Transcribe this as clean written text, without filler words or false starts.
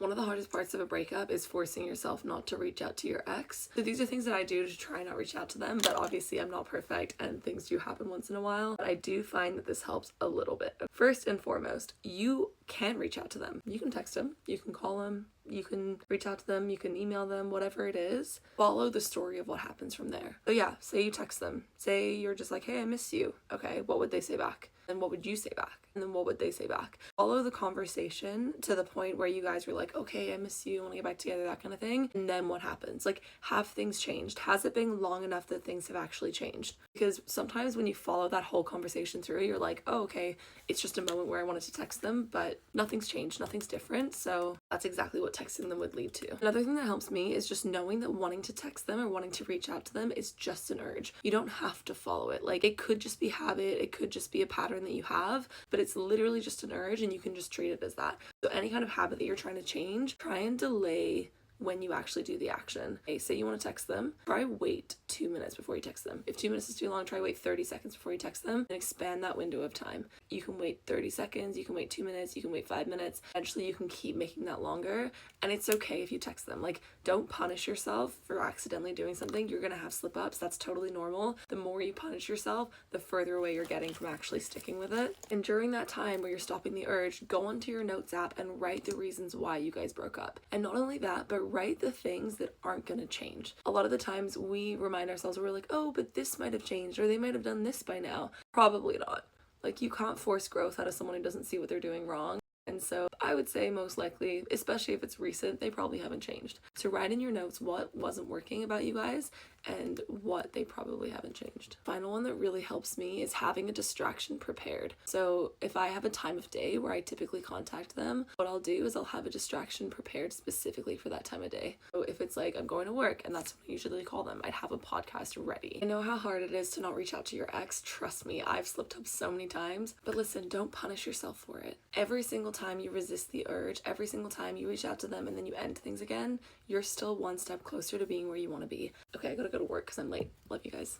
One of the hardest parts of a breakup is forcing yourself not to reach out to your ex. So these are things that I do to try not reach out to them, but obviously I'm not perfect and things do happen once in a while. But I do find that this helps a little bit. First and foremost, you can reach out to them. You can text them, you can call them, you can reach out to them, you can email them, whatever it is. Follow the story of what happens from there. So yeah, say you text them. Say you're just like, hey, I miss you. Okay, what would they say back? And what would you say back? And then what would they say back? Follow the conversation to the point where you guys were like, okay, I miss you, I want to get back together, that kind of thing. And then what happens? Like, have things changed? Has it been long enough that things have actually changed? Because sometimes when you follow that whole conversation through, you're like, oh, okay, it's just a moment where I wanted to text them, but nothing's changed, nothing's different. So that's exactly what texting them would lead to. Another thing that helps me is just knowing that wanting to text them or wanting to reach out to them is just an urge. You don't have to follow it. Like, it could just be habit, it could just be a pattern that you have, but it's literally just an urge and you can just treat it as that. So any kind of habit that you're trying to change, try and delay when you actually do the action. Okay, say you want to text them, try wait 2 minutes before you text them. If 2 minutes is too long, try wait 30 seconds before you text them and expand that window of time. You can wait 30 seconds, you can wait 2 minutes, you can wait 5 minutes. Eventually you can keep making that longer, and it's okay if you text them. Like, don't punish yourself for accidentally doing something. You're gonna have slip ups, that's totally normal. The more you punish yourself, the further away you're getting from actually sticking with it. And during that time where you're stopping the urge, go onto your notes app and write the reasons why you guys broke up. And not only that, but write the things that aren't going to change. A lot of the times we remind ourselves, we're like, oh, but this might have changed, or they might have done this by now. Probably not. Like, you can't force growth out of someone who doesn't see what they're doing wrong. And so I would say most likely, especially if it's recent, they probably haven't changed. So write in your notes what wasn't working about you guys and what they probably haven't changed. Final one that really helps me is having a distraction prepared. So if I have a time of day where I typically contact them, what I'll do is I'll have a distraction prepared specifically for that time of day. So if it's like I'm going to work and that's when I usually call them, I'd have a podcast ready. I know how hard it is to not reach out to your ex. Trust me, I've slipped up so many times. But listen, don't punish yourself for it. Every single time you resist the urge, every single time you reach out to them and then you end things again, you're still one step closer to being where you want to be. Okay, I gotta go to work because I'm late. Love you guys.